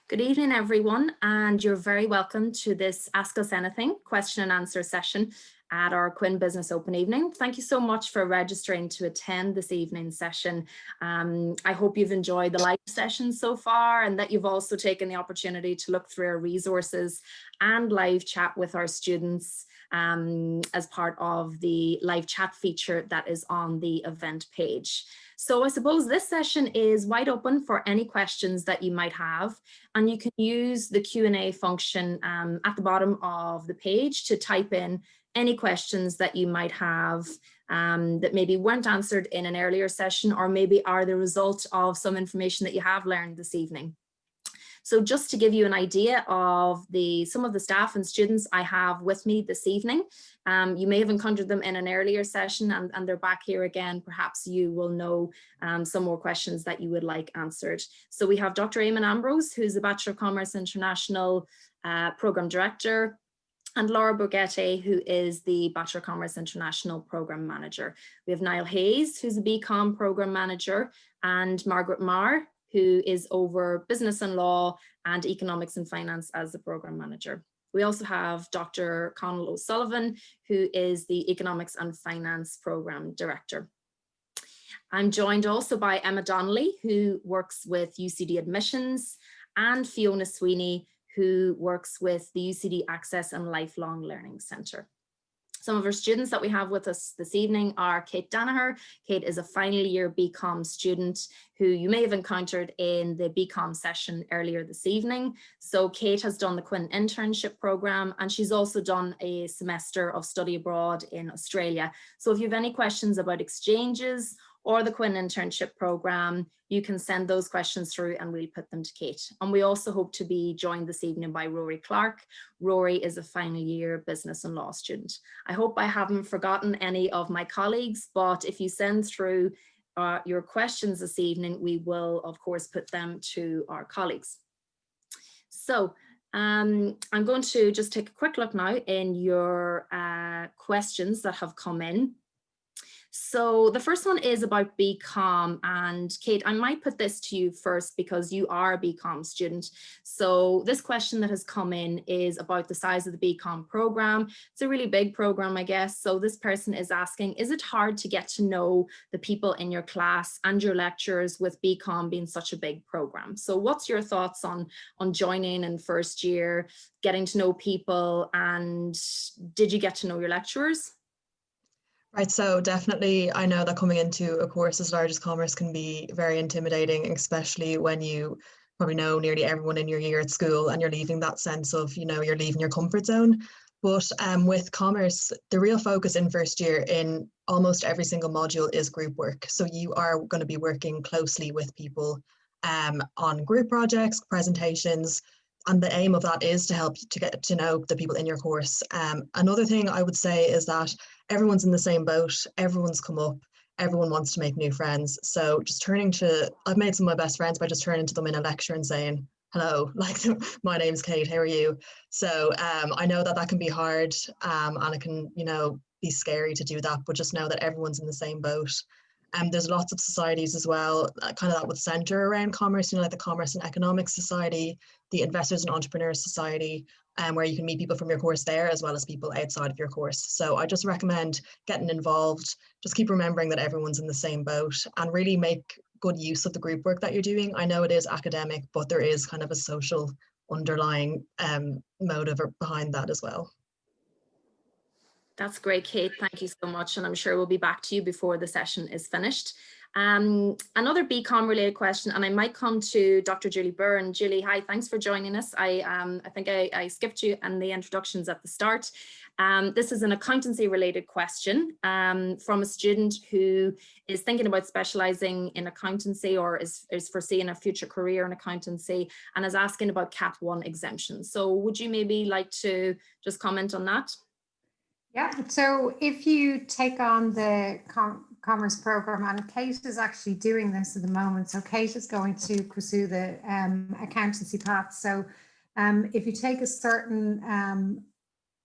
Good evening, everyone, and you're very welcome to this Ask Us Anything question and answer session at our Quinn Business Open Evening. Thank you so much for registering to attend this evening's session. I hope you've enjoyed the live session so far and that you've also taken the opportunity to look through our resources and live chat with our students as part of the live chat feature that is on the event page. So I suppose this session is wide open for any questions that you might have, and you can use the Q&A function at the bottom of the page to type in any questions that you might have that maybe weren't answered in an earlier session, or maybe are the result of some information that you have learned this evening. So just to give you an idea of some of the staff and students I have with me this evening, you may have encountered them in an earlier session and they're back here again. Perhaps you will know some more questions that you would like answered. So we have Dr. Eamon Ambrose, who's the Bachelor of Commerce International Program Director, and Laura Borghetti, who is the Bachelor of Commerce International Program Manager. We have Niall Hayes, who's the Bcom Program Manager, and Margaret Marr, who is over Business and Law and Economics and Finance as the Program Manager. We also have Dr. Conal O'Sullivan, who is the Economics and Finance Program Director. I'm joined also by Emma Donnelly, who works with UCD Admissions, and Fiona Sweeney, who works with the UCD Access and Lifelong Learning Centre. Some of our students that we have with us this evening are Kate Danaher. Kate is a final year Bcom student who you may have encountered in the Bcom session earlier this evening. So Kate has done the Quinn internship program, and she's also done a semester of study abroad in Australia. So if you have any questions about exchanges or the Quinn internship program, you can send those questions through and we'll put them to Kate. And we also hope to be joined this evening by Rory Clark. Rory is a final year business and law student. I hope I haven't forgotten any of my colleagues, but if you send through your questions this evening, we will of course put them to our colleagues. So I'm going to just take a quick look now in your questions that have come in. So the first one is about Bcom, and Kate, I might put this to you first because you are a Bcom student. So this question that has come in is about the size of the Bcom program. It's a really big program, I guess. So this person is asking, is it hard to get to know the people in your class and your lecturers with Bcom being such a big program? So what's your thoughts on joining in first year, getting to know people, and did you get to know your lecturers? Right, so definitely I know that coming into a course as large as commerce can be very intimidating, especially when you probably know nearly everyone in your year at school and you're leaving that sense of, you know, you're leaving your comfort zone. But with commerce, the real focus in first year in almost every single module is group work. So you are going to be working closely with people on group projects, presentations, and the aim of that is to help you to get to know the people in your course. Another thing I would say is that everyone's in the same boat, everyone's come up, everyone wants to make new friends. So just I've made some of my best friends by just turning to them in a lecture and saying, hello, like, my name's Kate, how are you? So I know that can be hard and it can, you know, be scary to do that, but just know that everyone's in the same boat. There's lots of societies as well, kind of that would center around commerce, you know, like the Commerce and Economics Society, the Investors and Entrepreneurs Society, where you can meet people from your course there as well as people outside of your course. So I just recommend getting involved. Just keep remembering that everyone's in the same boat and really make good use of the group work that you're doing. I know it is academic, but there is kind of a social underlying motive behind that as well. That's great, Kate. Thank you so much. And I'm sure we'll be back to you before the session is finished. Another Bcom related question, and I might come to Dr. Julie Byrne. Julie, hi, thanks for joining us. I think I skipped you and the introductions at the start. This is an accountancy related question from a student who is thinking about specializing in accountancy or is foreseeing a future career in accountancy and is asking about Cat 1 exemption. So would you maybe like to just comment on that? Yeah, so if you take on the commerce program, and Kate is actually doing this at the moment, so Kate is going to pursue the accountancy path. So if you take a certain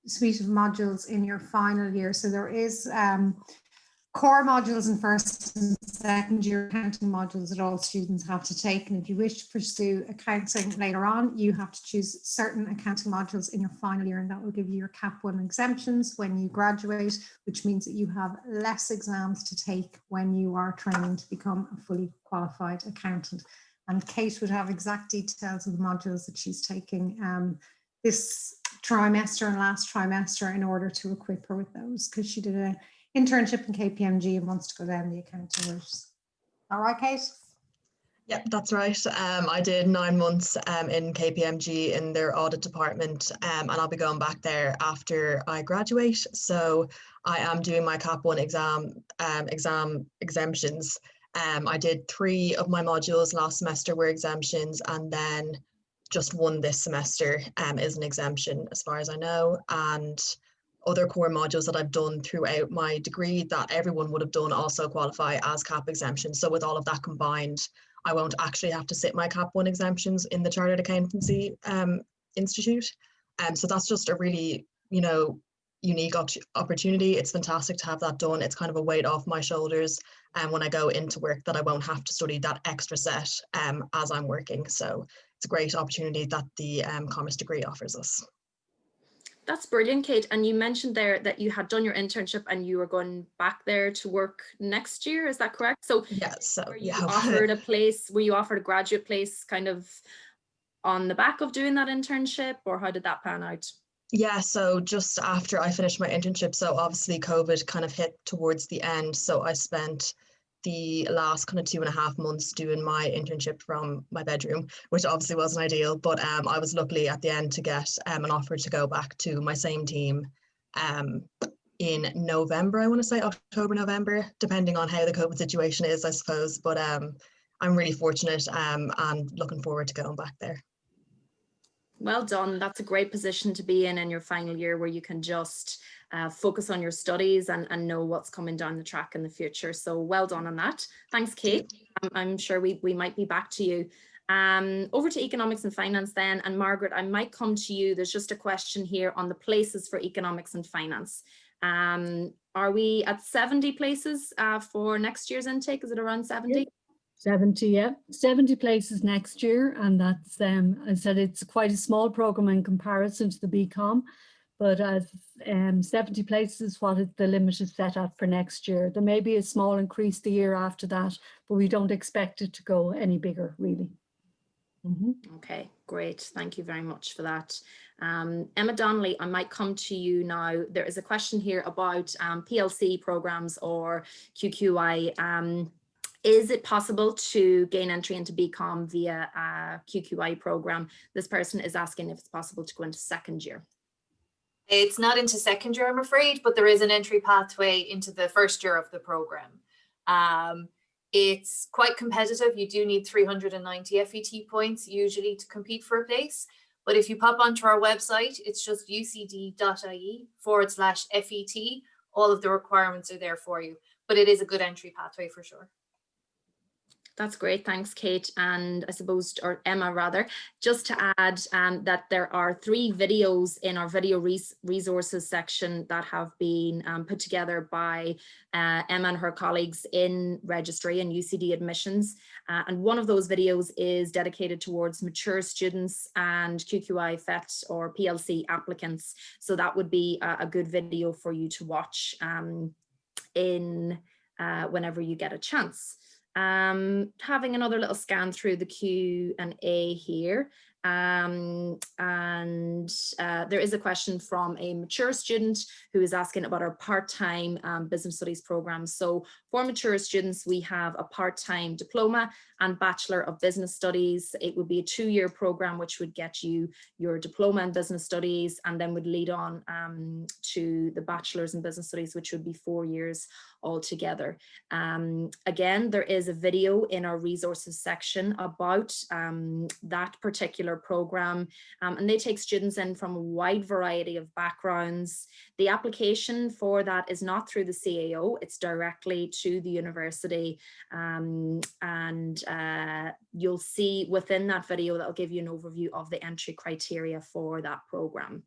suite of modules in your final year, so there is core modules in first and second year accounting modules that all students have to take. And if you wish to pursue accounting later on, you have to choose certain accounting modules in your final year, and that will give you your Cap 1 exemptions when you graduate, which means that you have less exams to take when you are training to become a fully qualified accountant. And Kate would have exact details of the modules that she's taking this trimester and last trimester in order to equip her with those, because she did an internship in KPMG and wants to go down the accounting route. All right, Kate? Yep, that's right. I did 9 months in KPMG in their audit department, and I'll be going back there after I graduate. So I am doing my Cap 1 exam exemptions. I did 3 of my modules last semester were exemptions, and then just 1 this semester is an exemption as far as I know. And other core modules that I've done throughout my degree that everyone would have done also qualify as CAP exemptions. So with all of that combined, I won't actually have to sit my Cap 1 exemptions in the Chartered Accountancy Institute. So that's just a really, unique opportunity. It's fantastic to have that done. It's kind of a weight off my shoulders when I go into work, that I won't have to study that extra set as I'm working. So it's a great opportunity that the commerce degree offers us. That's brilliant, Kate. And you mentioned there that you had done your internship and you were going back there to work next year. Is that correct? So yeah, so were you offered a place? Were you offered a graduate place kind of on the back of doing that internship, or how did that pan out? Yeah, so just after I finished my internship, so obviously COVID kind of hit towards the end. So I spent the last kind of 2.5 months doing my internship from my bedroom, which obviously wasn't ideal, but I was lucky at the end to get an offer to go back to my same team in November, I want to say October, November, depending on how the COVID situation is, I suppose. But I'm really fortunate and looking forward to going back there. Well done. That's a great position to be in your final year, where you can just focus on your studies and know what's coming down the track in the future. So well done on that. Thanks, Kate. I'm sure we might be back to you. Over to economics and finance then. And Margaret, I might come to you. There's just a question here on the places for economics and finance. Are we at 70 places for next year's intake? Is it around 70? Yeah. 70, yeah, 70 places next year, and that's I said it's quite a small program in comparison to the Bcom, but as 70 places is what the limit is set at for next year. There may be a small increase the year after that, but we don't expect it to go any bigger, really. Okay, great. Thank you very much for that. Emma Donnelly, I might come to you now. There is a question here about PLC programs or QQI. Is it possible to gain entry into Bcom via a QQI program? This person is asking if it's possible to go into second year. It's not into second year, I'm afraid, but there is an entry pathway into the first year of the program. It's quite competitive. You do need 390 FET points usually to compete for a place. But if you pop onto our website, it's just ucd.ie/FET. All of the requirements are there for you, but it is a good entry pathway for sure. That's great. Thanks, Kate. And I suppose, or Emma rather, just to add that there are 3 videos in our video resources section that have been put together by Emma and her colleagues in registry and UCD admissions. And one of those videos is dedicated towards mature students and QQI FET or PLC applicants. So that would be a good video for you to watch whenever you get a chance. Having another little scan through the Q&A here. There is a question from a mature student who is asking about our part-time business studies program. So for mature students, we have a part-time diploma and Bachelor of Business Studies. It would be a 2-year program, which would get you your diploma in business studies and then would lead on to the Bachelor's in Business Studies, which would be 4 years altogether. Again, there is a video in our resources section about that particular program, and they take students in from a wide variety of backgrounds. The application for that is not through the CAO, it's directly to the university, and you'll see within that video that'll give you an overview of the entry criteria for that program.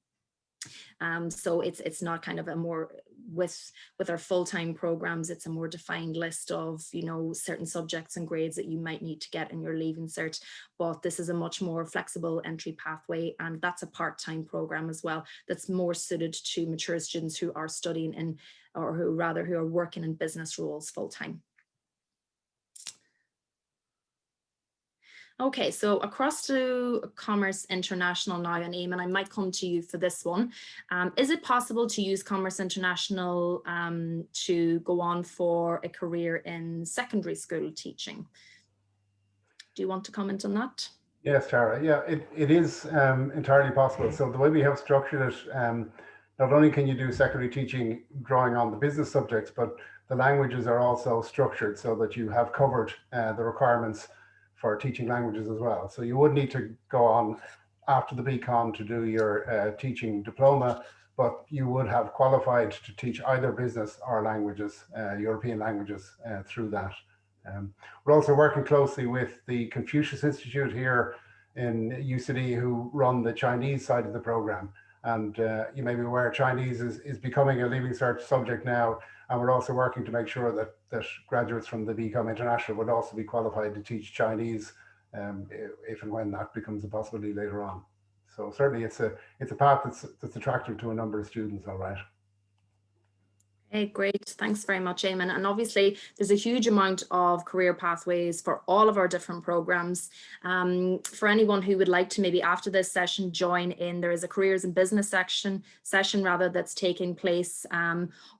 So it's not kind of a more, with our full-time programs, it's a more defined list of, you know, certain subjects and grades that you might need to get in your Leaving Cert. But this is a much more flexible entry pathway, and that's a part-time program as well, that's more suited to mature students who are studying in, or who are working in business roles full-time. Okay, so across to Commerce International now, and Eamon, I might come to you for this one. Is it possible to use Commerce International to go on for a career in secondary school teaching? Do you want to comment on that? Yes, Tara. Yeah, it is entirely possible. So the way we have structured it, not only can you do secondary teaching drawing on the business subjects, but the languages are also structured so that you have covered the requirements for teaching languages as well. So you would need to go on after the Bcom to do your teaching diploma, but you would have qualified to teach either business or languages, European languages through that. We're also working closely with the Confucius Institute here in UCD, who run the Chinese side of the program. And you may be aware Chinese is becoming a Leaving Cert subject now. And we're also working to make sure that graduates from the Bcom International would also be qualified to teach Chinese if and when that becomes a possibility later on. So certainly it's a path that's attractive to a number of students, all right. Okay, great. Thanks very much, Eamon. And obviously, there's a huge amount of career pathways for all of our different programs. For anyone who would like to maybe after this session join in, there is a careers and business session that's taking place.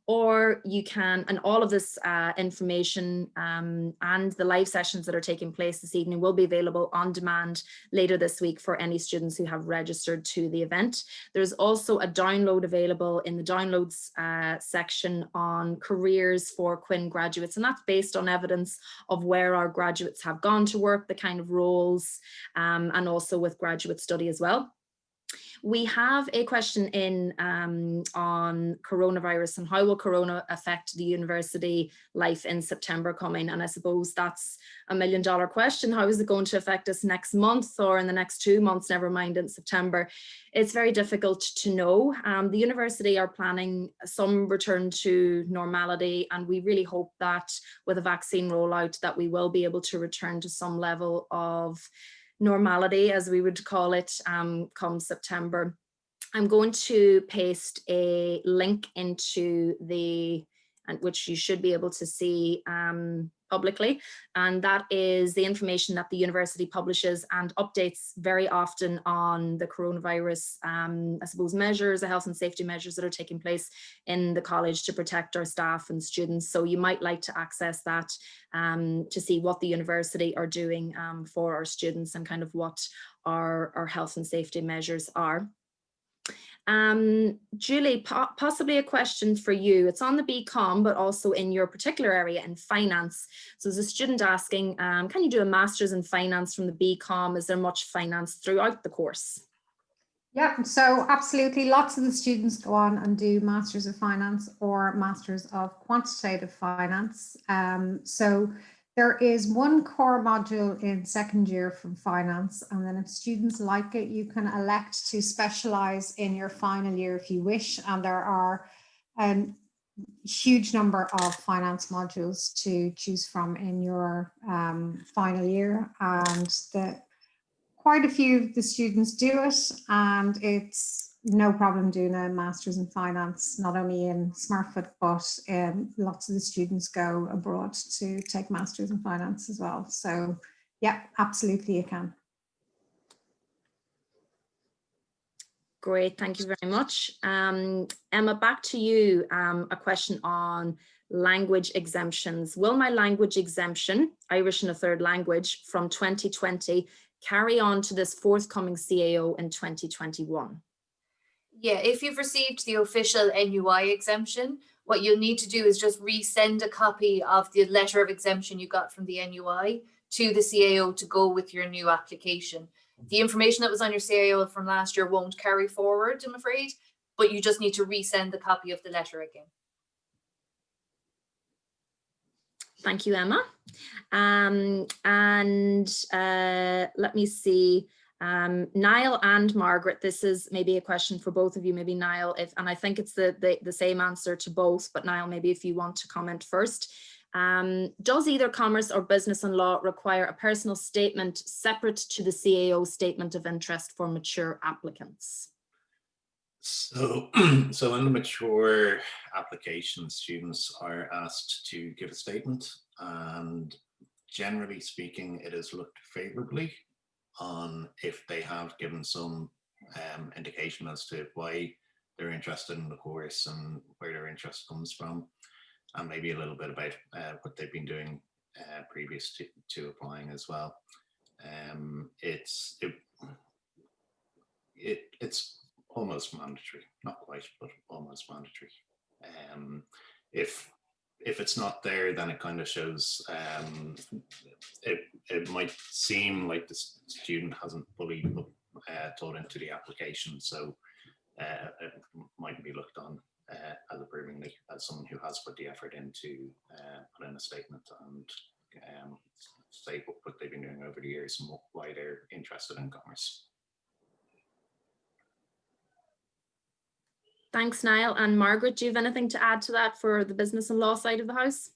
Or you can, and all of this information and the live sessions that are taking place this evening will be available on demand later this week for any students who have registered to the event. There's also a download available in the downloads section on careers for Quinn graduates, and that's based on evidence of where our graduates have gone to work, the kind of roles, and also with graduate study as well. We have a question in on coronavirus and how will Corona affect the university life in September coming? And I suppose that's $1 million question. How is it going to affect us next month or in the next 2 months, never mind in September? It's very difficult to know. The university are planning some return to normality, and we really hope that with a vaccine rollout that we will be able to return to some level of normality, as we would call it, come September. I'm going to paste a link into which you should be able to see publicly, and that is the information that the university publishes and updates very often on the coronavirus, I suppose, measures, the health and safety measures that are taking place in the college to protect our staff and students. So you might like to access that to see what the university are doing for our students and kind of what our health and safety measures are. Julie, possibly a question for you. It's on the Bcom, but also in your particular area in finance. So there's a student asking, can you do a master's in finance from the Bcom? Is there much finance throughout the course? Yeah, so absolutely. Lots of the students go on and do Masters of Finance or Masters of Quantitative Finance. So there is one core module in second year from finance, and then if students like it, you can elect to specialize in your final year if you wish. And there are a huge number of finance modules to choose from in your final year, and quite a few of the students do it, and it's no problem doing a master's in finance, not only in Smartfoot, but lots of the students go abroad to take masters in finance as well. So yeah, absolutely you can. Great, thank you very much. Emma, back to you, a question on language exemptions. Will my language exemption, Irish and a third language, from 2020 carry on to this forthcoming CAO in 2021? Yeah, if you've received the official NUI exemption, what you'll need to do is just resend a copy of the letter of exemption you got from the NUI to the CAO to go with your new application. The information that was on your CAO from last year won't carry forward, I'm afraid, but you just need to resend the copy of the letter again. Thank you, Emma. Let me see. Niall and Margaret, this is maybe a question for both of you, maybe Niall, and I think it's the same answer to both, but Niall, maybe if you want to comment first. Does either commerce or business and law require a personal statement separate to the CAO statement of interest for mature applicants? So, so in the mature application, students are asked to give a statement, and generally speaking, it is looked favorably on if they have given some indication as to why they're interested in the course and where their interest comes from, and maybe a little bit about what they've been doing previous to applying as well. It's almost mandatory, not quite, but almost mandatory. If it's not there, then it kind of shows it might seem like the student hasn't fully thought into the application, so it might be looked on as approvingly as someone who has put the effort into put in a statement and say what they've been doing over the years and why they're interested in commerce. Thanks, Niall. And Margaret, do you have anything to add to that for the business and law side of the house?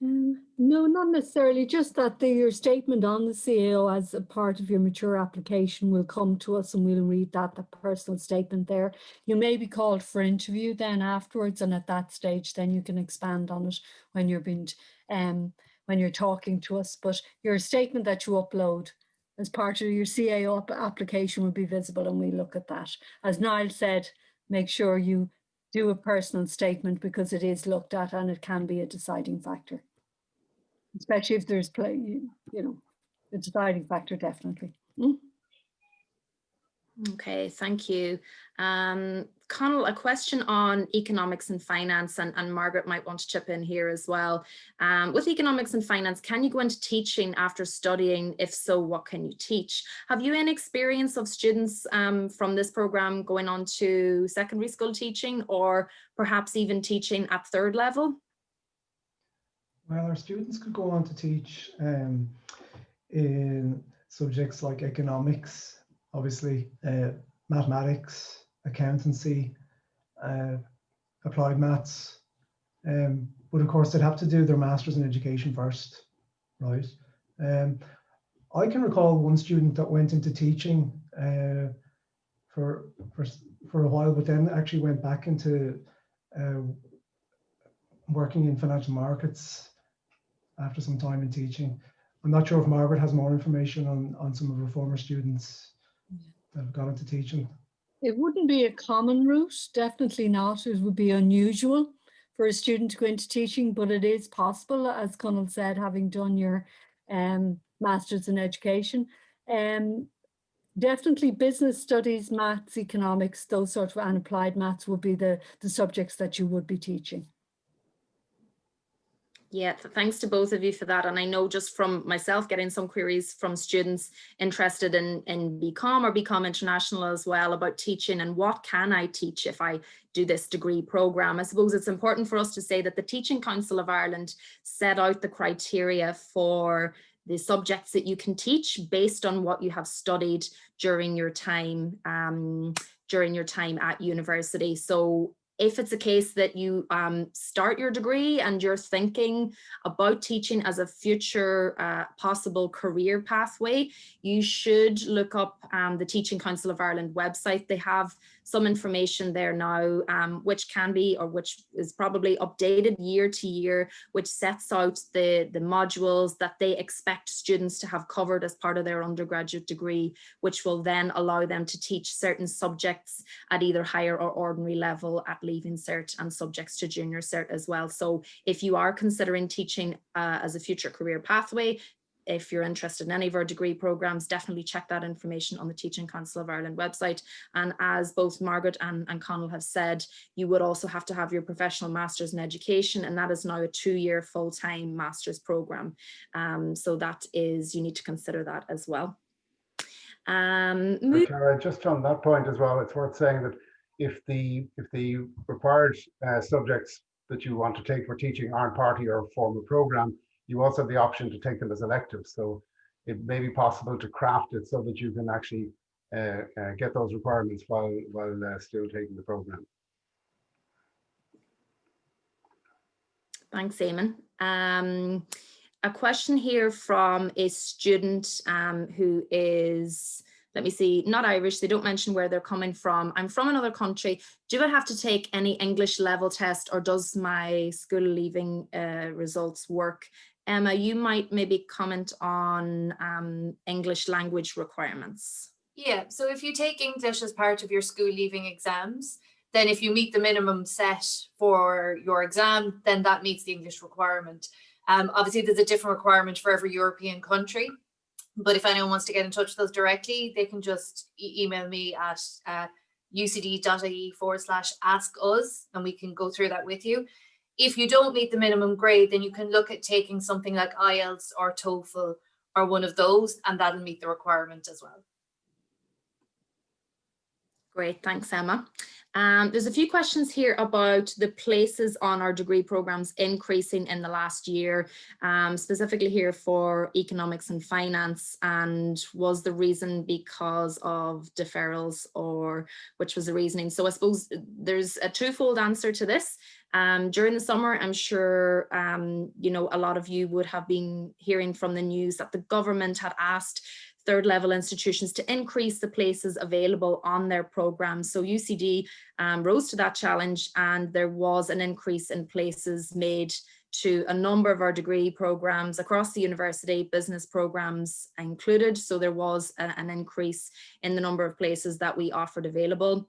No, not necessarily, just that your statement on the CAO as a part of your mature application will come to us and we'll read that personal statement there. You may be called for interview then afterwards, and at that stage then you can expand on it when you're when you're talking to us. But your statement that you upload as part of your CAO application will be visible, and we look at that. As Niall said, make sure you do a personal statement because it is looked at and it can be a deciding factor, especially if there's a deciding factor, definitely. Okay, thank you. Connell, a question on economics and finance, and Margaret might want to chip in here as well. With economics and finance, can you go into teaching after studying? If so, what can you teach? Have you any experience of students from this program going on to secondary school teaching, or perhaps even teaching at third level? Well, our students could go on to teach in subjects like economics, obviously, mathematics, accountancy, applied maths. But of course, they'd have to do their Masters in Education first, right? I can recall one student that went into teaching for a while, but then actually went back into working in financial markets after some time in teaching. I'm not sure if Margaret has more information on some of her former students that have gone into teaching. It wouldn't be a common route, definitely not. It would be unusual for a student to go into teaching, but it is possible, as Connell said, having done your Masters in Education. Definitely business studies, maths, economics, those sorts of, and applied maths would be the subjects that you would be teaching. Yeah, thanks to both of you for that. And I know just from myself getting some queries from students interested in Bcom or Bcom International as well about teaching and what can I teach if I do this degree program. I suppose it's important for us to say that the Teaching Council of Ireland set out the criteria for the subjects that you can teach based on what you have studied during your time at university. So if it's a case that you start your degree and you're thinking about teaching as a future possible career pathway, you should look up the Teaching Council of Ireland website. They have some information there now, which can be, or which is probably updated year to year, which sets out the modules that they expect students to have covered as part of their undergraduate degree, which will then allow them to teach certain subjects at either higher or ordinary level at Leaving Cert, and subjects to Junior Cert as well. So if you are considering teaching as a future career pathway, if you're interested in any of our degree programs, definitely check that information on the Teaching Council of Ireland website. And as both Margaret and Connell have said, you would also have to have your professional Masters in Education, and that is now a 2-year full-time Masters program. So that is, you need to consider that as well. Clara, just on that point as well, it's worth saying that if the required subjects that you want to take for teaching aren't part of your formal program, you also have the option to take them as electives. So it may be possible to craft it so that you can actually get those requirements while still taking the program. Thanks, Eamon. A question here from a student who is, let me see, not Irish. They don't mention where they're coming from. I'm from another country. Do I have to take any English level test, or does my school leaving results work? Emma, you might maybe comment on English language requirements. Yeah, so if you take English as part of your school leaving exams, then if you meet the minimum set for your exam, then that meets the English requirement. Obviously, there's a different requirement for every European country, but if anyone wants to get in touch with us directly, they can just email me at ucd.ie/ask-us, and we can go through that with you. If you don't meet the minimum grade, then you can look at taking something like IELTS or TOEFL or one of those, and that'll meet the requirement as well. Great, thanks, Emma. There's a few questions here about the places on our degree programs increasing in the last year, specifically here for economics and finance, and was the reason because of deferrals, or which was the reasoning? So I suppose there's a twofold answer to this. During the summer, I'm sure, you know, a lot of you would have been hearing from the news that the government had asked third level institutions to increase the places available on their programs. So UCD rose to that challenge, and there was an increase in places made to a number of our degree programs across the university, business programs included. So there was an increase in the number of places that we offered available.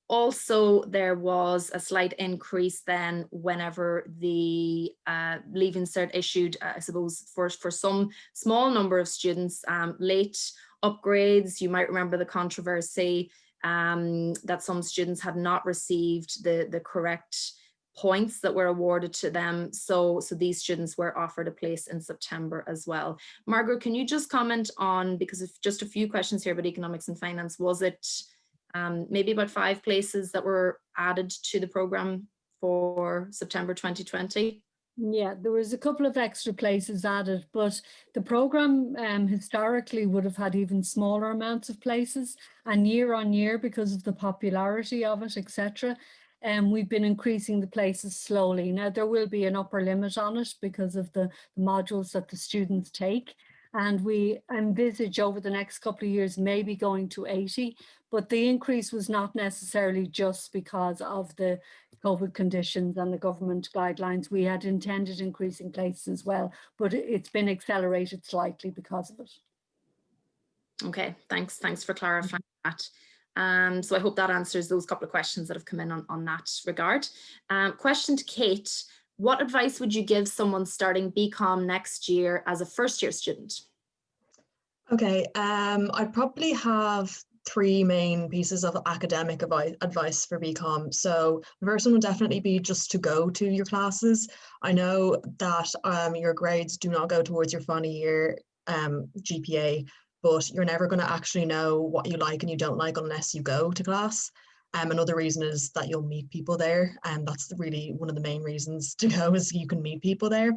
Also, there was a slight increase then whenever the Leaving Cert issued, I suppose, for some small number of students, late upgrades. You might remember the controversy that some students had not received the correct points that were awarded to them. So these students were offered a place in September as well. Margaret, can you just comment on, because of just a few questions here about economics and finance, was it maybe about 5 places that were added to the program for September 2020? Yeah, there was a couple of extra places added, but the program historically would have had even smaller amounts of places, and year on year, because of the popularity of it, etc., we've been increasing the places slowly. Now, there will be an upper limit on it because of the modules that the students take. And we envisage over the next couple of years maybe going to 80, but the increase was not necessarily just because of the COVID conditions and the government guidelines. We had intended increasing places as well, but it's been accelerated slightly because of it. Okay, thanks for clarifying that. So I hope that answers those couple of questions that have come in on that regard. Question to Kate. What advice would you give someone starting Bcom next year as a first-year student? Okay, I probably have 3 main pieces of academic advice for Bcom. So the first one would definitely be just to go to your classes. I know that your grades do not go towards your final year GPA, but you're never going to actually know what you like and you don't like unless you go to class. Another reason is that you'll meet people there, and that's really one of the main reasons to go, is you can meet people there.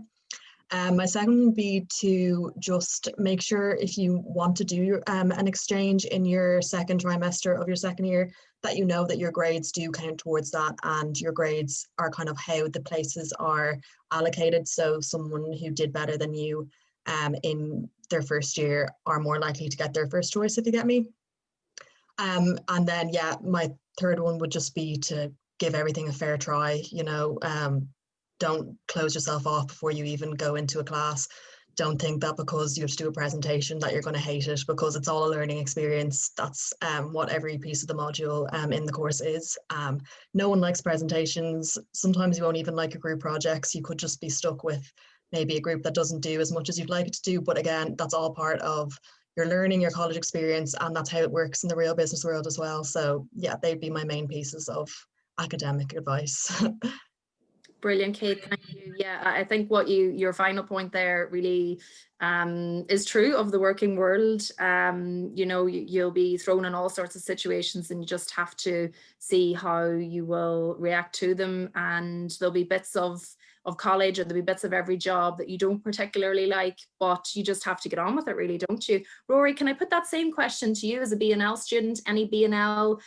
My second would be to just make sure, if you want to do an exchange in your second trimester of your second year, that you know that your grades do count towards that, and your grades are kind of how the places are allocated. So someone who did better than you in their first year are more likely to get their first choice, if you get me. And then, yeah, my third one would just be to give everything a fair try. You know, don't close yourself off before you even go into a class. Don't think that because you have to do a presentation that you're going to hate it, because it's all a learning experience. That's what every piece of the module in the course is. No one likes presentations. Sometimes you won't even like your group projects. You could just be stuck with maybe a group that doesn't do as much as you'd like it to do. But again, that's all part of your learning, your college experience, and that's how it works in the real business world as well. So yeah, they'd be my main pieces of academic advice. Brilliant, Kate, thank you. Yeah, I think what your final point there really is true of the working world. You know, you'll be thrown in all sorts of situations, and you just have to see how you will react to them. And there'll be bits of college, or there'll be bits of every job that you don't particularly like, but you just have to get on with it, really, don't you? Rory, can I put that same question to you as a BNL student? Any BNL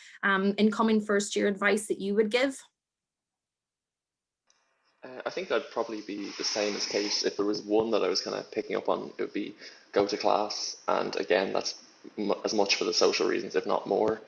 incoming first year advice that you would give? I think I'd probably be the same as Kate. If there was one that I was kind of picking up on, it would be go to class. And again, that's as much for the social reasons, if not more.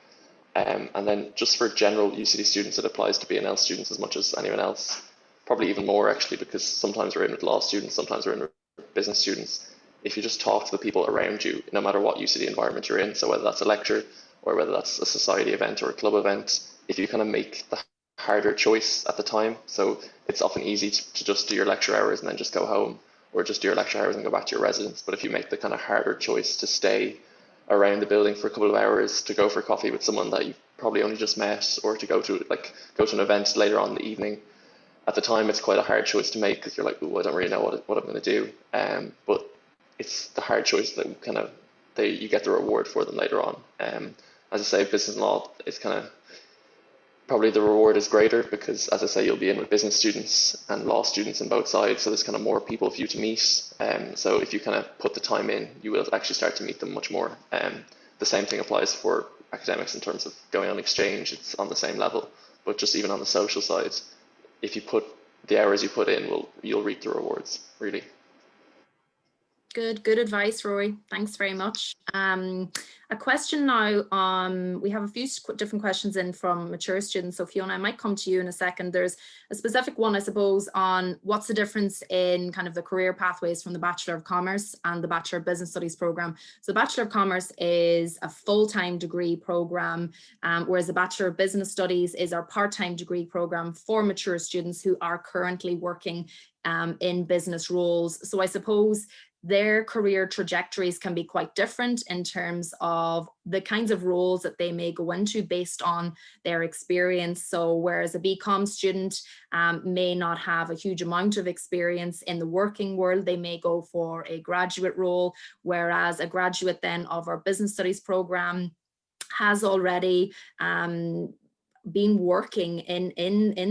And then just for general UCD students, it applies to BNL students as much as anyone else. Probably even more, actually, because sometimes we're in with law students, sometimes we're in with business students. If you just talk to the people around you, no matter what UCD environment you're in, so whether that's a lecture or whether that's a society event or a club event, if you kind of make the harder choice at the time, so it's often easy to just do your lecture hours and then just go home, or just do your lecture hours and go back to your residence. But if you make the kind of harder choice to stay around the building for a couple of hours, to go for coffee with someone that you've probably only just met, or to go to an event later on in the evening, at the time it's quite a hard choice to make, because you're like, oh, I don't really know what I'm going to do. But it's the hard choice that you get the reward for them later on. As I say, business and law is kind of probably the reward is greater, because, as I say, you'll be in with business students and law students on both sides, so there's kind of more people for you to meet. So if you kind of put the time in, you will actually start to meet them much more. The same thing applies for academics in terms of going on exchange. It's on the same level, but just even on the social side, if you put the hours you put in, you'll reap the rewards, really. Good advice, Rory. Thanks very much. A question now, we have a few different questions in from mature students. So Fiona, I might come to you in a second. There's a specific one, I suppose, on what's the difference in kind of the career pathways from the Bachelor of Commerce and the Bachelor of Business Studies program. So the Bachelor of Commerce is a full-time degree program, whereas the Bachelor of Business Studies is our part-time degree program for mature students who are currently working in business roles. So I suppose their career trajectories can be quite different in terms of the kinds of roles that they may go into based on their experience. So whereas a Bcom student may not have a huge amount of experience in the working world, they may go for a graduate role, whereas a graduate then of our business studies program has already been working in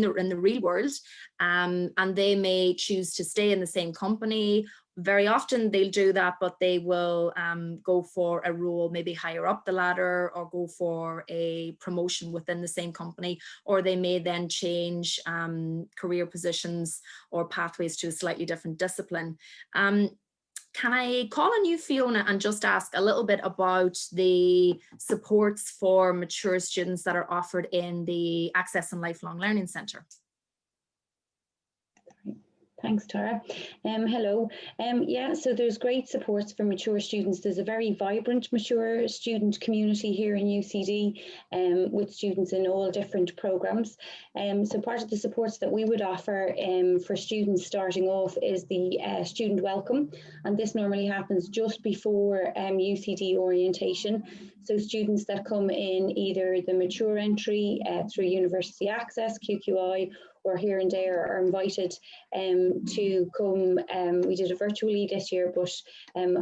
the real world, and they may choose to stay in the same company. Very often they'll do that, but they will go for a role maybe higher up the ladder, or go for a promotion within the same company, or they may then change career positions or pathways to a slightly different discipline. Can I call on you, Fiona, and just ask a little bit about the supports for mature students that are offered in the Access and Lifelong Learning Centre? Thanks, Tara. Hello. Yeah, so there's great supports for mature students. There's a very vibrant mature student community here in UCD, with students in all different programmes. So part of the supports that we would offer for students starting off is the student welcome, and this normally happens just before UCD orientation. So students that come in either the mature entry through University Access, QQI, or here and there are invited to come. We did it virtually this year, but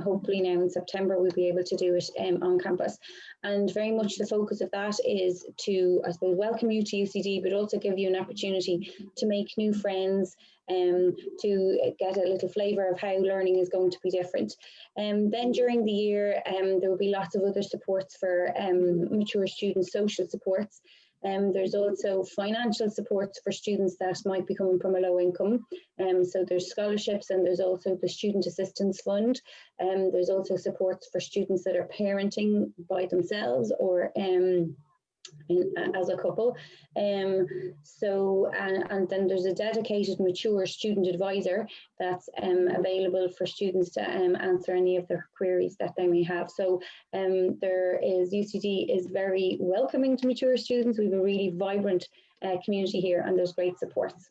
hopefully now in September we'll be able to do it on campus. And very much the focus of that is to, I suppose, welcome you to UCD, but also give you an opportunity to make new friends, to get a little flavour of how learning is going to be different. Then during the year, there will be lots of other supports for mature students, social supports. There's also financial supports for students that might be coming from a low income. So there's scholarships, and there's also the Student Assistance Fund. There's also supports for students that are parenting by themselves or as a couple. And then there's a dedicated mature student advisor that's available for students to answer any of their queries that they may have. So UCD is very welcoming to mature students. We have a really vibrant community here, and there's great supports.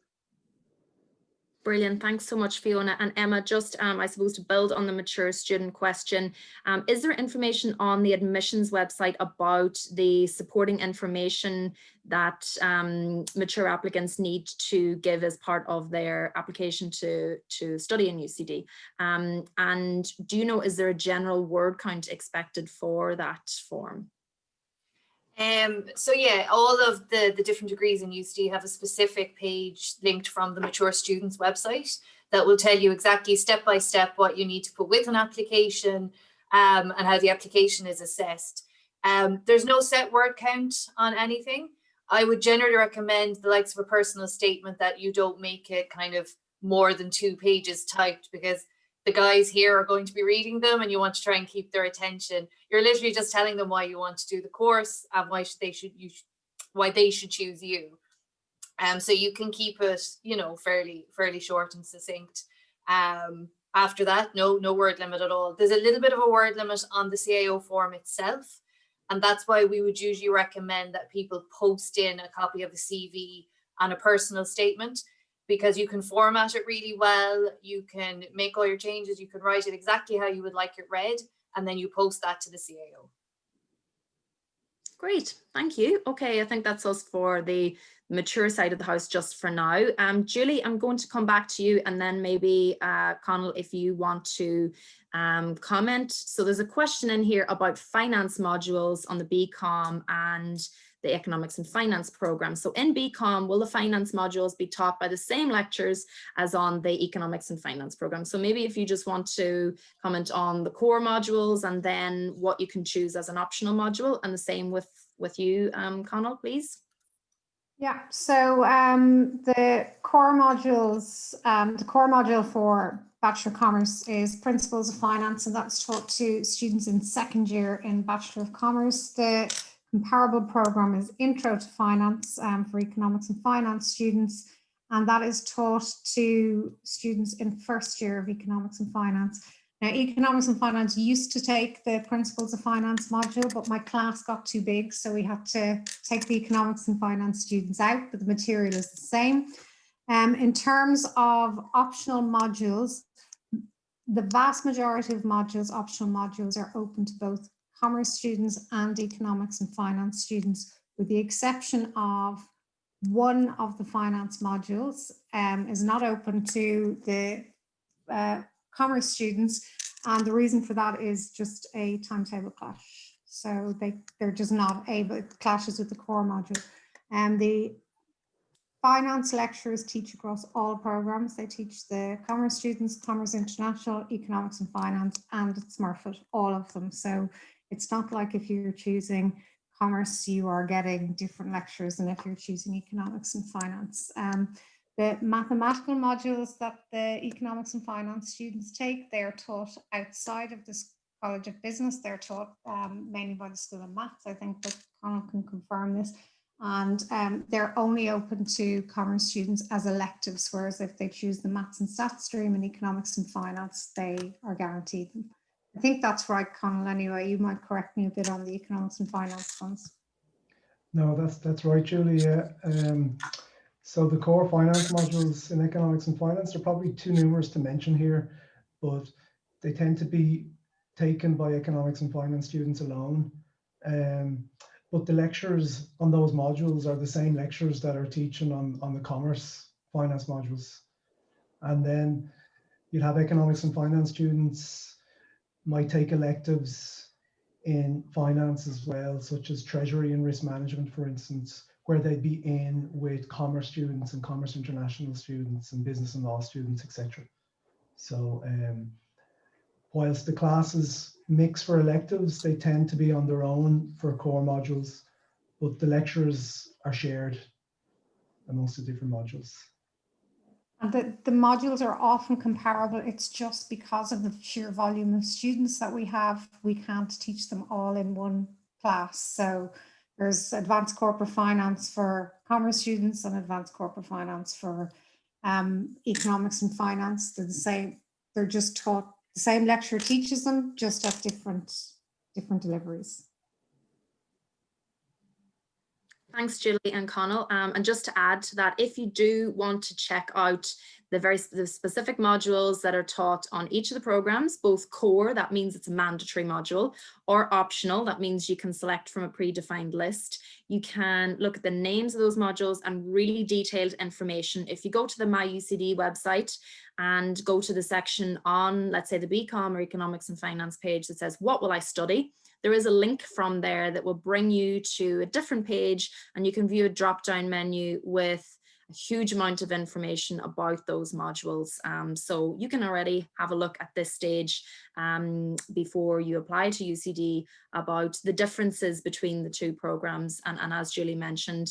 Brilliant. Thanks so much, Fiona. And Emma, just I suppose to build on the mature student question, is there information on the admissions website about the supporting information that mature applicants need to give as part of their application to study in UCD? And do you know, is there a general word count expected for that form? So yeah, all of the different degrees in UCD have a specific page linked from the Mature Students website that will tell you exactly step by step what you need to put with an application, and how the application is assessed. There's no set word count on anything. I would generally recommend the likes of a personal statement that you don't make it kind of more than 2 pages typed, because the guys here are going to be reading them and you want to try and keep their attention. You're literally just telling them why you want to do the course and why they should choose you. So you can keep it, you know, fairly short and succinct. After that, no word limit at all. There's a little bit of a word limit on the CAO form itself, and that's why we would usually recommend that people post in a copy of the CV and a personal statement, because you can format it really well, you can make all your changes, you can write it exactly how you would like it read, and then you post that to the CAO. Great, thank you. Okay, I think that's us for the mature side of the house just for now. Julie, I'm going to come back to you, and then maybe Conal, if you want to comment. So there's a question in here about finance modules on the Bcom and the economics and finance program. So in Bcom, will the finance modules be taught by the same lectures as on the economics and finance program? So maybe if you just want to comment on the core modules and then what you can choose as an optional module, and the same with you, Conal, please. Yeah, so the core modules, the core module for Bachelor of Commerce is Principles of Finance, and that's taught to students in 2nd year in Bachelor of Commerce. The comparable program is Intro to Finance for economics and finance students, and that is taught to students in 1st year of economics and finance. Now, economics and finance used to take the Principles of Finance module, but my class got too big, so we had to take the economics and finance students out, but the material is the same. In terms of optional modules, the vast majority of modules, optional modules, are open to both commerce students and economics and finance students, with the exception of one of the finance modules is not open to the commerce students, and the reason for that is just a timetable clash. So they're just not able, it clashes with the core module. And the finance lecturers teach across all programs. They teach the commerce students, Commerce International, economics and finance, and Smurfit, all of them. So it's not like if you're choosing commerce, you are getting different lectures than if you're choosing economics and finance. The mathematical modules that the economics and finance students take, they're taught outside of this College of Business. They're taught mainly by the School of Maths. I think that Conal can confirm this. And they're only open to commerce students as electives, whereas if they choose the maths and stats stream in economics and finance, they are guaranteed them. I think that's right, Conal, anyway. You might correct me a bit on the economics and finance ones. No, that's right, Julie. Yeah. So the core finance modules in economics and finance are probably too numerous to mention here, but they tend to be taken by economics and finance students alone. But the lectures on those modules are the same lectures that are teaching on the commerce finance modules. And then you'll have economics and finance students might take electives in finance as well, such as treasury and risk management, for instance, where they'd be in with commerce students and commerce international students and business and law students, etc. So whilst the classes mix for electives, they tend to be on their own for core modules, but the lectures are shared amongst the different modules. And the modules are often comparable. It's just because of the sheer volume of students that we have, we can't teach them all in one class. So there's advanced corporate finance for commerce students and advanced corporate finance for economics and finance. They're the same. They're just taught, the same lecturer teaches them, just at different deliveries. Thanks, Julie and Conal. And just to add to that, if you do want to check out the specific modules that are taught on each of the programs, both core, that means it's a mandatory module, or optional, that means you can select from a predefined list. You can look at the names of those modules and really detailed information. If you go to the My UCD website and go to the section on, let's say, the Bcom or economics and finance page that says, what will I study? there is a link from there that will bring you to a different page, and you can view a drop-down menu with a huge amount of information about those modules. So you can already have a look at this stage before you apply to UCD about the differences between the two programs. And as Julie mentioned,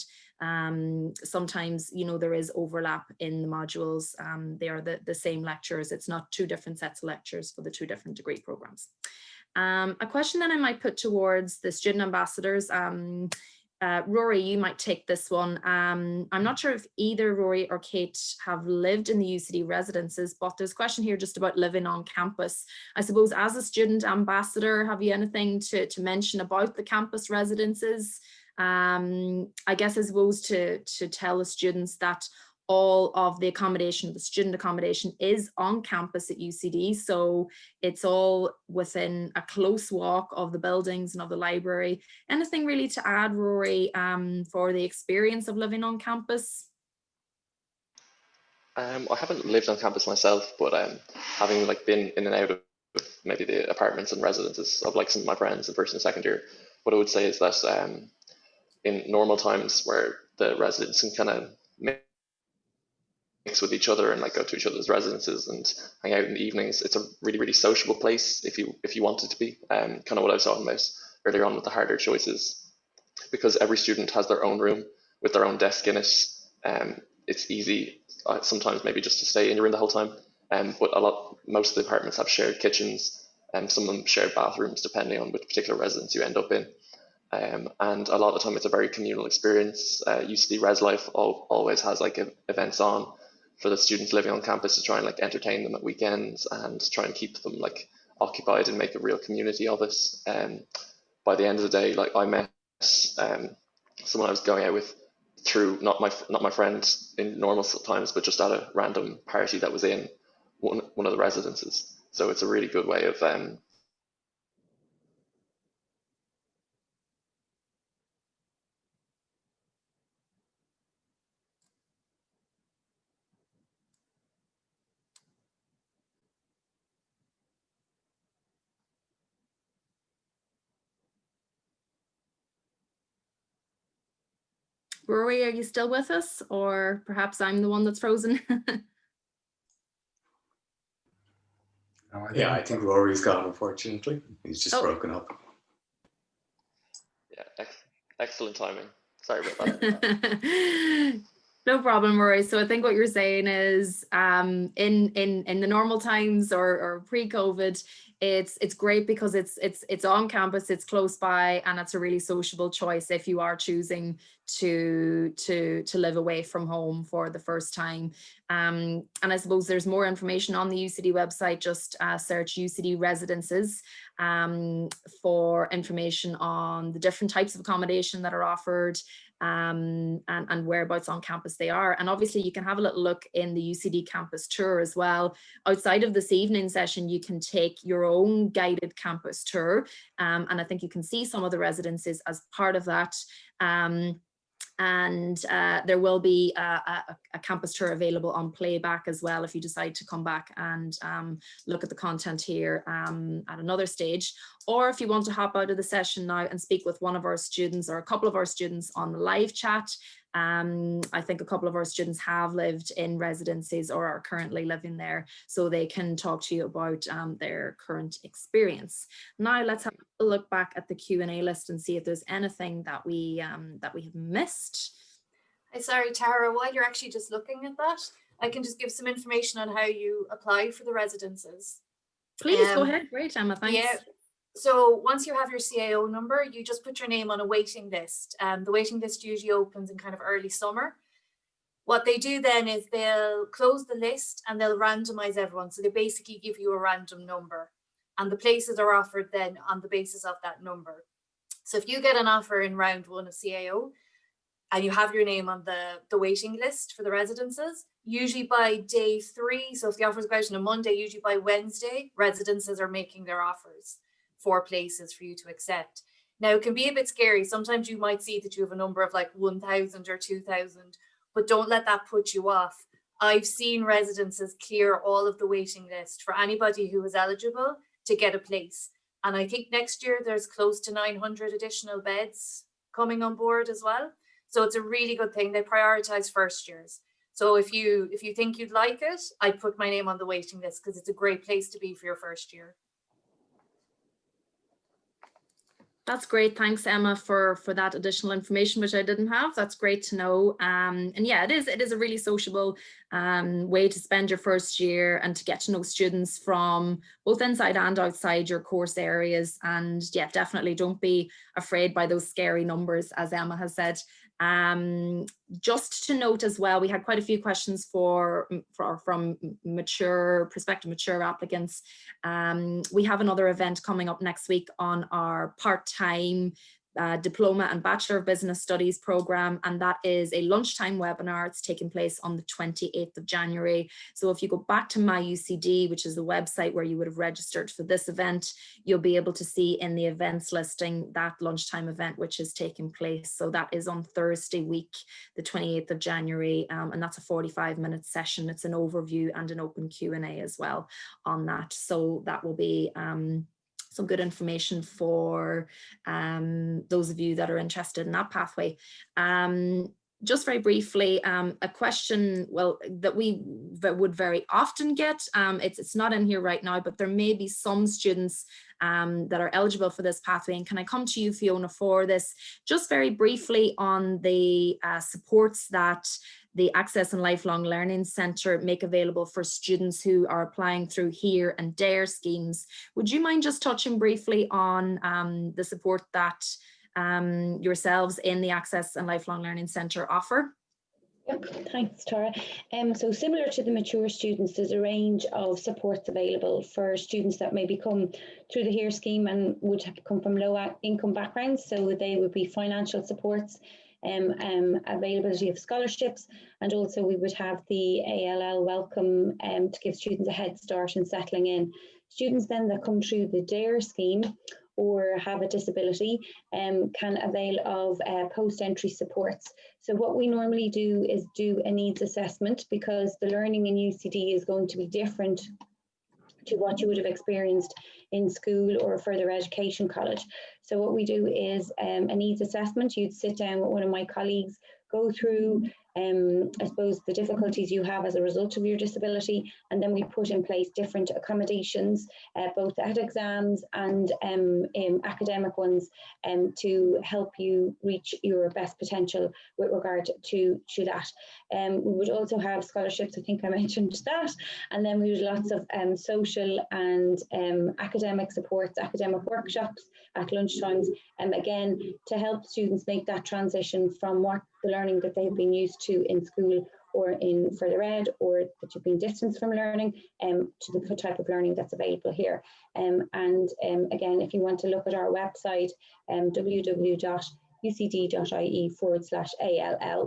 sometimes, you know, there is overlap in the modules. They are the same lectures. It's not two different sets of lectures for the two different degree programs. A question that I might put towards the student ambassadors, Rory, you might take this one. I'm not sure if either Rory or Kate have lived in the UCD residences, but there's a question here just about living on campus. I suppose as a student ambassador, have you anything to mention about the campus residences? I guess I suppose to tell the students that all of the accommodation, the student accommodation, is on campus at UCD. So it's all within a close walk of the buildings and of the library. Anything really to add, Rory, for the experience of living on campus? I haven't lived on campus myself, but having like been in and out of maybe the apartments and residences of like some of my friends in first and second year, what I would say is that in normal times where the residents can kind of mix with each other and like go to each other's residences and hang out in the evenings, it's a really, really sociable place if you want it to be. Kind of what I was talking about earlier on with the harder choices, because every student has their own room with their own desk in it. It's easy sometimes maybe just to stay in your room the whole time, but most of the apartments have shared kitchens, and some of them shared bathrooms depending on which particular residence you end up in. And a lot of the time it's a very communal experience. UCD Res Life always has like events on for the students living on campus to try and like entertain them at weekends and try and keep them like occupied and make a real community of it. By the end of the day, like I met someone I was going out with through not my friend in normal times, but just at a random party that was in one of the residences. So it's a really good way of Rory, are you still with us? Or perhaps I'm the one that's frozen? Yeah, I think Rory's gone, unfortunately. He's just broken up. Yeah, excellent timing. Sorry about that. No problem, Rory. So I think what you're saying is in the normal times or pre-COVID, it's great because it's on campus, it's close by, and it's a really sociable choice if you are choosing to live away from home for the first time. And I suppose there's more information on the UCD website. Just search UCD residences for information on the different types of accommodation that are offered, and whereabouts on campus they are. And obviously you can have a little look in the UCD campus tour as well. Outside of this evening session, you can take your own guided campus tour, and I think you can see some of the residences as part of that. And there will be a campus tour available on playback as well if you decide to come back and look at the content here at another stage. Or if you want to hop out of the session now and speak with one of our students or a couple of our students on the live chat. I think a couple of our students have lived in residencies or are currently living there, so they can talk to you about their current experience. Now let's have a look back at the Q&A list and see if there's anything that we have missed. Sorry, Tara, while you're actually just looking at that, I can just give some information on how you apply for the residences. Please go ahead. Great, Emma, thanks. Yeah. So once you have your CAO number, you just put your name on a waiting list. The waiting list usually opens in kind of early summer. What they do then is they'll close the list and they'll randomize everyone. So they basically give you a random number, and the places are offered then on the basis of that number. So if you get an offer in round 1 of CAO and you have your name on the waiting list for the residences, usually by day 3, so if the offers go out on a Monday, usually by Wednesday, residences are making their offers for places for you to accept. Now, it can be a bit scary. Sometimes you might see that you have a number of like 1,000 or 2,000, but don't let that put you off. I've seen residences clear all of the waiting list for anybody who is eligible to get a place. And I think next year there's close to 900 additional beds coming on board as well. So it's a really good thing. They prioritize first years. So if you think you'd like it, I'd put my name on the waiting list because it's a great place to be for your first year. That's great. Thanks, Emma, for that additional information, which I didn't have. That's great to know. And yeah, it is a really sociable way to spend your first year and to get to know students from both inside and outside your course areas. And yeah, definitely don't be afraid by those scary numbers, as Emma has said. Just to note as well, we had quite a few questions from prospective mature applicants. We have another event coming up next week on our part-time Diploma and Bachelor of Business Studies program, and that is a lunchtime webinar. It's taking place on the 28th of January. So if you go back to My UCD, which is the website where you would have registered for this event, you'll be able to see in the events listing that lunchtime event which is taking place. So that is on Thursday week, the 28th of January, and that's a 45-minute session. It's an overview and an open Q&A as well on that. So that will be some good information for those of you that are interested in that pathway. Just very briefly, a question, well, that we would very often get, it's not in here right now, but there may be some students that are eligible for this pathway. And can I come to you, Fiona, for this? Just very briefly on the supports that the Access and Lifelong Learning Centre make available for students who are applying through HERE and DARE schemes. Would you mind just touching briefly on the support that yourselves in the Access and Lifelong Learning Centre offer? Yep, thanks, Tara. So similar to the mature students, there's a range of supports available for students that maybe come through the HERE scheme and would have come from low income backgrounds. So they would be financial supports, availability of scholarships, and also we would have the ALL welcome to give students a head start in settling in. Students then that come through the DARE scheme or have a disability can avail of post-entry supports. So what we normally do is do a needs assessment, because the learning in UCD is going to be different to what you would have experienced in school or further education college. So what we do is a needs assessment. You'd sit down with one of my colleagues, go through I suppose the difficulties you have as a result of your disability, and then we put in place different accommodations, both at exams and academic ones, to help you reach your best potential with regard to that. We would also have scholarships, I think I mentioned that, and then we would lots of social and academic supports, academic workshops at lunchtimes, and again to help students make that transition from what the learning that they've been used to in school or in further ed, or that you've been distanced from learning, to the type of learning that's available here. Again, if you want to look at our website, www.ucd.ie/ALL,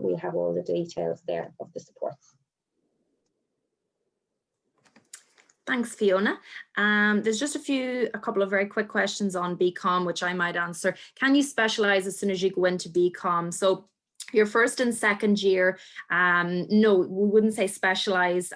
we'll have all the details there of the supports. Thanks, Fiona. There's just a couple of very quick questions on Bcom, which I might answer. Can you specialize as soon as you go into Bcom? So your first and second year, no, we wouldn't say specialize.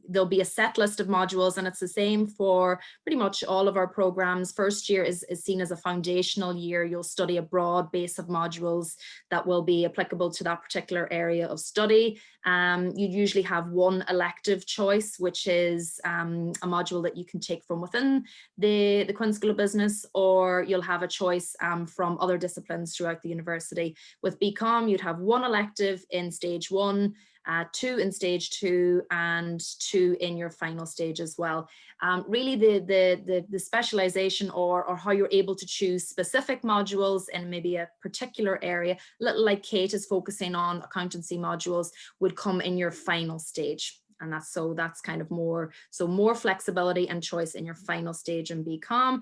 There'll be a set list of modules, and it's the same for pretty much all of our programs. First year is seen as a foundational year. You'll study a broad base of modules that will be applicable to that particular area of study. You'd usually have one elective choice, which is a module that you can take from within the Quinn School of Business, or you'll have a choice from other disciplines throughout the university. With Bcom, you'd have one elective in stage 1, 2 in stage 2, and 2 in your final stage as well. Really the specialization or how you're able to choose specific modules in maybe a particular area, little like Kate is focusing on accountancy modules, would come in your final stage. And that's kind of more flexibility and choice in your final stage in Bcom.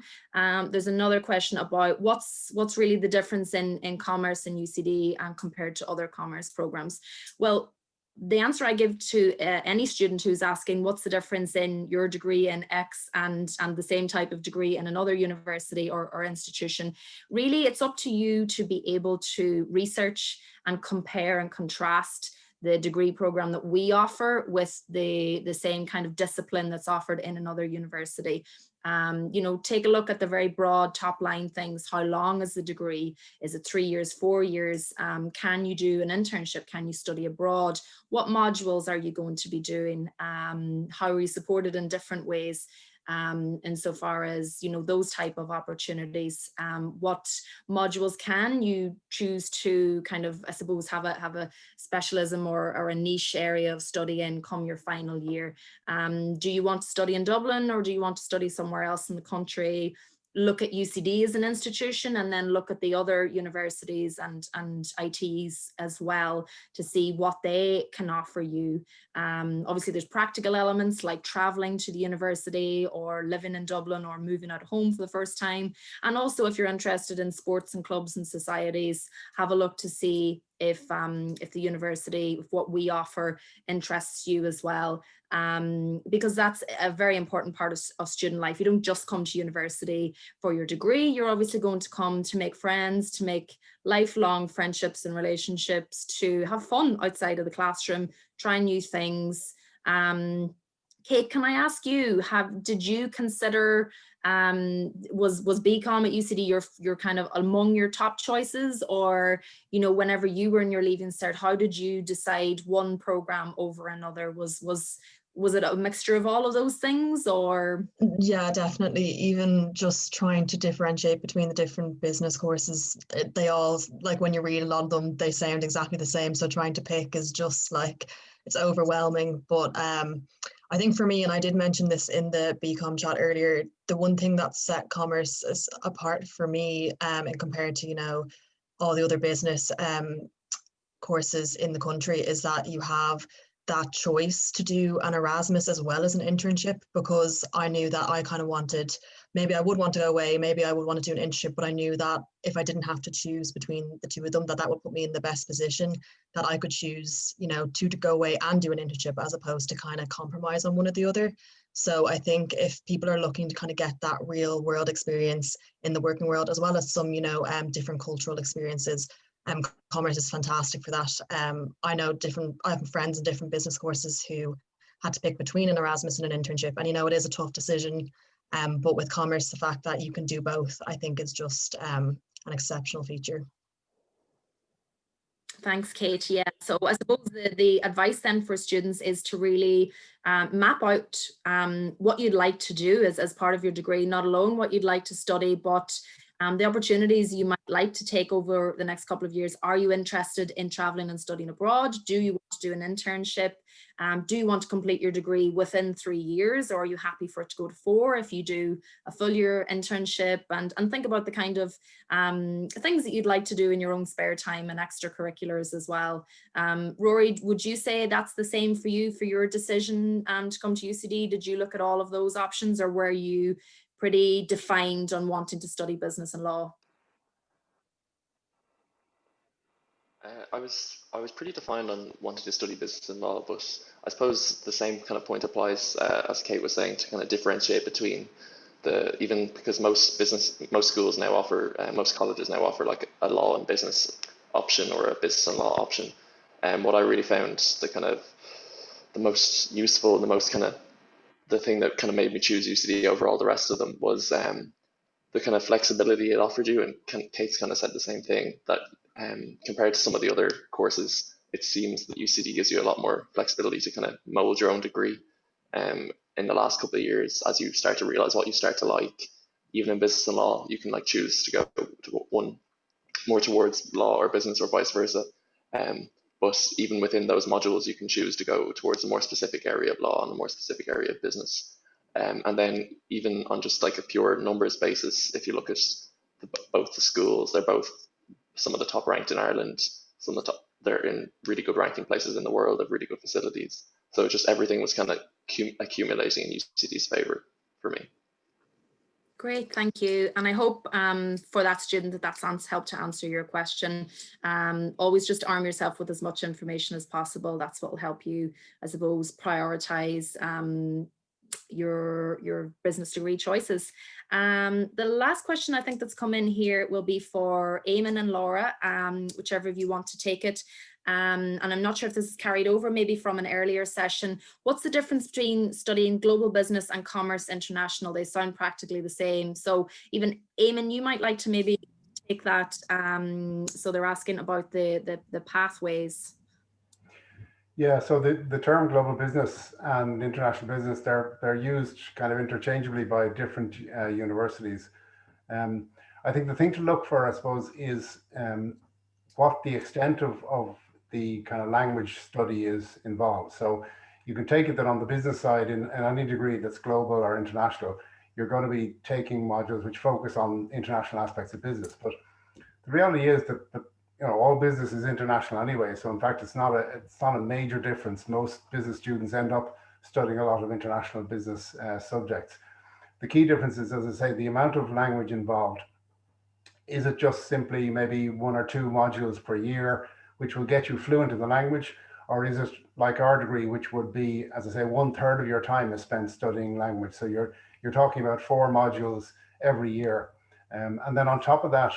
There's another question about what's really the difference in commerce and UCD compared to other commerce programs. Well, the answer I give to any student who's asking what's the difference in your degree in X and the same type of degree in another university or institution, really it's up to you to be able to research and compare and contrast the degree program that we offer with the same kind of discipline that's offered in another university. You know, take a look at the very broad top line things. How long is the degree? Is it 3 years, 4 years? Can you do an internship? Can you study abroad? What modules are you going to be doing? How are you supported in different ways? Insofar as, you know, those type of opportunities, what modules can you choose to kind of, I suppose, have a specialism or a niche area of study in come your final year? Do you want to study in Dublin, or do you want to study somewhere else in the country? Look at UCD as an institution, and then look at the other universities and ITs as well to see what they can offer you. Obviously, there's practical elements like traveling to the university or living in Dublin or moving out of home for the first time. And also, if you're interested in sports and clubs and societies, have a look to see if the university, if what we offer interests you as well. Because that's a very important part of student life. You don't just come to university for your degree. You're obviously going to come to make friends, to make lifelong friendships and relationships, to have fun outside of the classroom, try new things. Kate, can I ask you, did you consider, was Bcom at UCD your kind of among your top choices, or, you know, whenever you were in your Leaving Cert, how did you decide one program over another? Was it a mixture of all of those things, or? Yeah, definitely. Even just trying to differentiate between the different business courses, they all, like when you read a lot of them, they sound exactly the same. So trying to pick is just like, it's overwhelming. But I think for me, and I did mention this in the Bcom chat earlier, the one thing that set commerce apart for me, and compared to, you know, all the other business courses in the country, is that you have that choice to do an Erasmus as well as an internship, because I knew that I kind of wanted, maybe I would want to go away, maybe I would want to do an internship, but I knew that if I didn't have to choose between the two of them, that would put me in the best position, that I could choose, you know, to go away and do an internship as opposed to kind of compromise on one or the other. So I think if people are looking to kind of get that real world experience in the working world, as well as some, you know, different cultural experiences, commerce is fantastic for that. I know I have friends in different business courses who had to pick between an Erasmus and an internship, and you know, it is a tough decision. But with commerce, the fact that you can do both, I think, is just an exceptional feature. Thanks, Kate. Yeah, so I suppose the advice then for students is to really map out what you'd like to do as part of your degree, not alone what you'd like to study, but the opportunities you might like to take over the next couple of years. Are you interested in traveling and studying abroad? Do you want to do an internship? Do you want to complete your degree within 3 years, or are you happy for it to go to 4 if you do a full year internship? And think about the kind of things that you'd like to do in your own spare time and extracurriculars as well. Rory, would you say that's the same for you for your decision to come to UCD? Did you look at all of those options, or were you pretty defined on wanting to study business and law? I was pretty defined on wanting to study business and law, but I suppose the same kind of point applies as Kate was saying, to kind of differentiate between even because most schools now offer, most colleges now offer like a law and business option or a business and law option. And what I really found the most useful and the most the thing that kind of made me choose UCD over all the rest of them was the kind of flexibility it offered you. And Kate's kind of said the same thing, that compared to some of the other courses, it seems that UCD gives you a lot more flexibility to kind of mold your own degree. In the last couple of years, as you start to realize what you start to like, even in business and law, you can like choose to go to one more towards law or business or vice versa. But even within those modules, you can choose to go towards a more specific area of law and a more specific area of business. And then even on just like a pure numbers basis, if you look at both the schools, they're both some of the top ranked in Ireland, they're in really good ranking places in the world, have really good facilities. So just everything was kind of accumulating in UCD's favor for me. Great, thank you. And I hope for that student that's helped to answer your question. Always just arm yourself with as much information as possible. That's what will help you, I suppose, prioritize your business degree choices. The last question I think that's come in here will be for Eamon and Laura, whichever of you want to take it. And I'm not sure if this is carried over maybe from an earlier session. What's the difference between studying global business and commerce international? They sound practically the same. So even Eamon, you might like to maybe take that. So they're asking about the pathways. Yeah, so the term global business and international business, they're used kind of interchangeably by different universities. I think the thing to look for, I suppose, is what the extent of the kind of language study is involved. So you can take it that on the business side, in any degree that's global or international, you're going to be taking modules which focus on international aspects of business. But the reality is that all business is international anyway. So in fact, it's not a major difference. Most business students end up studying a lot of international business subjects. The key difference is, as I say, the amount of language involved. Is it just simply maybe 1 or 2 modules per year, which will get you fluent in the language? Or is it like our degree, which would be, as I say, 1/3 of your time is spent studying language. So you're talking about 4 modules every year. And then on top of that,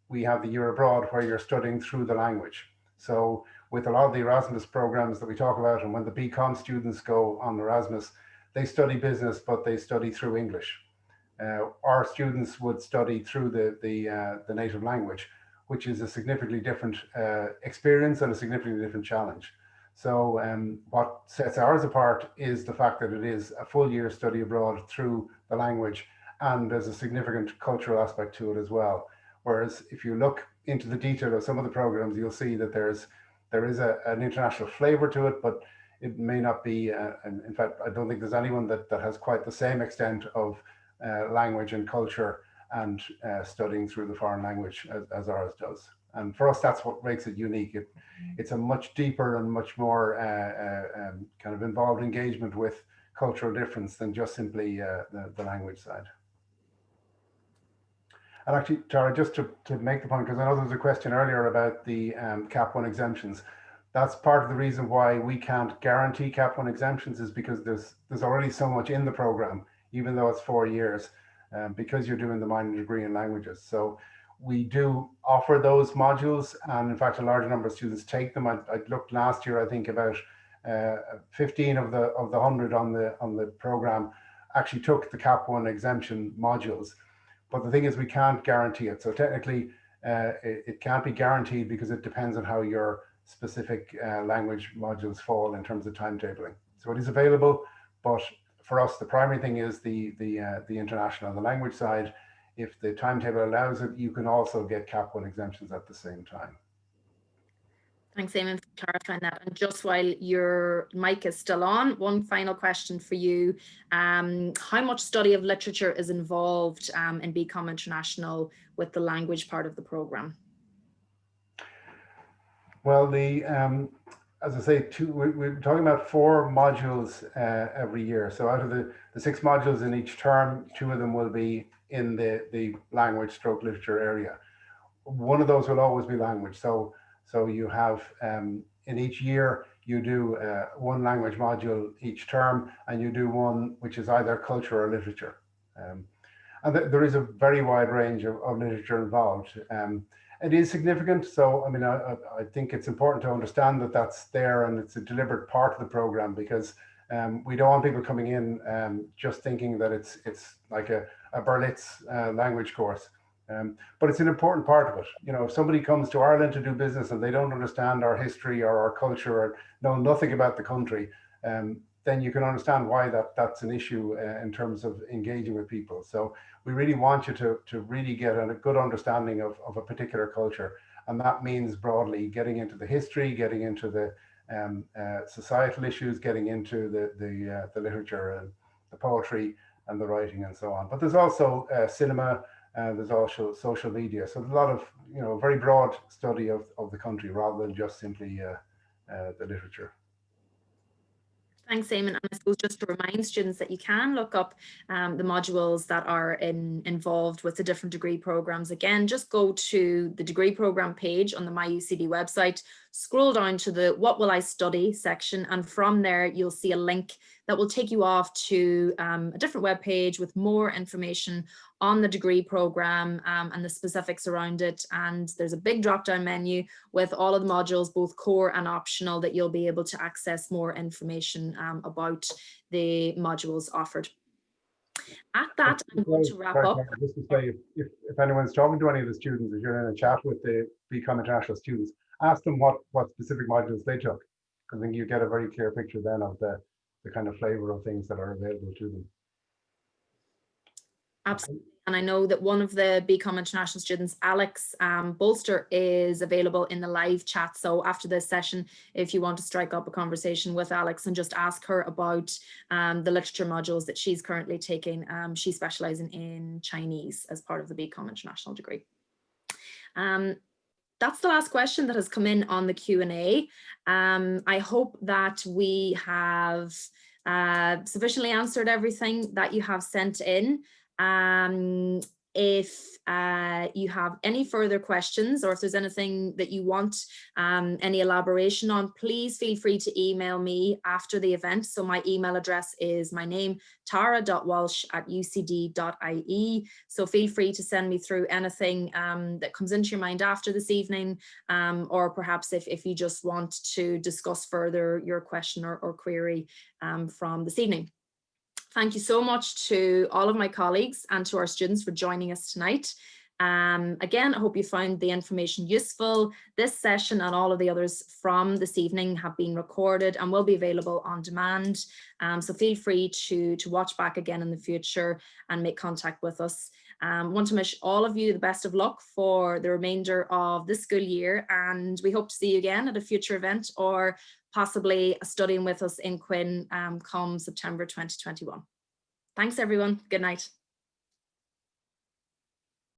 we have the year abroad where you're studying through the language. So with a lot of the Erasmus programs that we talk about, and when the Bcom students go on Erasmus, they study business, but they study through English. Our students would study through the native language, which is a significantly different experience and a significantly different challenge. So what sets ours apart is the fact that it is a full year study abroad through the language, and there's a significant cultural aspect to it as well. Whereas if you look into the detail of some of the programs, you'll see that there is an international flavor to it, but it may not be, and in fact, I don't think there's anyone that has quite the same extent of language and culture and studying through the foreign language as ours does. And for us, that's what makes it unique. It's a much deeper and much more kind of involved engagement with cultural difference than just simply the language side. And actually, Tara, just to make the point, because I know there was a question earlier about the Cap 1 exemptions. That's part of the reason why we can't guarantee Cap 1 exemptions, is because there's already so much in the program, even though it's 4 years, because you're doing the minor degree in languages. So we do offer those modules, and in fact, a larger number of students take them. I looked last year, I think about 15 of the 100 on the program actually took the Cap 1 exemption modules. But the thing is, we can't guarantee it. So technically, it can't be guaranteed because it depends on how your specific language modules fall in terms of timetabling. So it is available, but for us, the primary thing is the international and the language side. If the timetable allows it, you can also get Cap 1 exemptions at the same time. Thanks, Eamon, for clarifying that. And just while your mic is still on, one final question for you. How much study of literature is involved in Bcom International with the language part of the program? Well, as I say, we're talking about 4 modules every year. So out of the 6 modules in each term, 2 of them will be in the language stroke literature area. One of those will always be language. So you have, in each year, you do 1 language module each term, and you do 1 which is either culture or literature. And there is a very wide range of literature involved. It is significant. So, I mean, I think it's important to understand that that's there, and it's a deliberate part of the program, because we don't want people coming in just thinking that it's like a Berlitz language course. But it's an important part of it. You know, if somebody comes to Ireland to do business and they don't understand our history or our culture or know nothing about the country, then you can understand why that's an issue in terms of engaging with people. So we really want you to really get a good understanding of a particular culture. And that means broadly getting into the history, getting into the societal issues, getting into the literature and the poetry and the writing and so on. But there's also cinema, there's also social media. So there's a lot of, very broad study of the country rather than just simply the literature. Thanks, Eamon. And I suppose just to remind students that you can look up the modules that are involved with the different degree programs. Again, just go to the degree program page on the MyUCD website, scroll down to the What Will I Study section, and from there you'll see a link that will take you off to a different web page with more information on the degree program and the specifics around it. And there's a big drop-down menu with all of the modules, both core and optional, that you'll be able to access more information about the modules offered. At that, I'm going to wrap up. Just to say, if anyone's talking to any of the students, if you're in a chat with the Bcom International students, ask them what specific modules they took. I think you get a very clear picture then of the kind of flavor of things that are available to them. Absolutely. And I know that one of the Bcom International students, Alex Bolster, is available in the live chat. So after this session, if you want to strike up a conversation with Alex and just ask her about the literature modules that she's currently taking, she's specializing in Chinese as part of the Bcom International degree. That's the last question that has come in on the Q&A. I hope that we have sufficiently answered everything that you have sent in. If you have any further questions, or if there's anything that you want any elaboration on, please feel free to email me after the event. So my email address is my name, tara.walsh@ucd.ie. So feel free to send me through anything that comes into your mind after this evening, or perhaps if you just want to discuss further your question or query from this evening. Thank you so much to all of my colleagues and to our students for joining us tonight. Again, I hope you found the information useful. This session and all of the others from this evening have been recorded and will be available on demand. So feel free to watch back again in the future and make contact with us. Want to wish all of you the best of luck for the remainder of this school year, and we hope to see you again at a future event or possibly studying with us in Quinn come September 2021. Thanks everyone. Good night.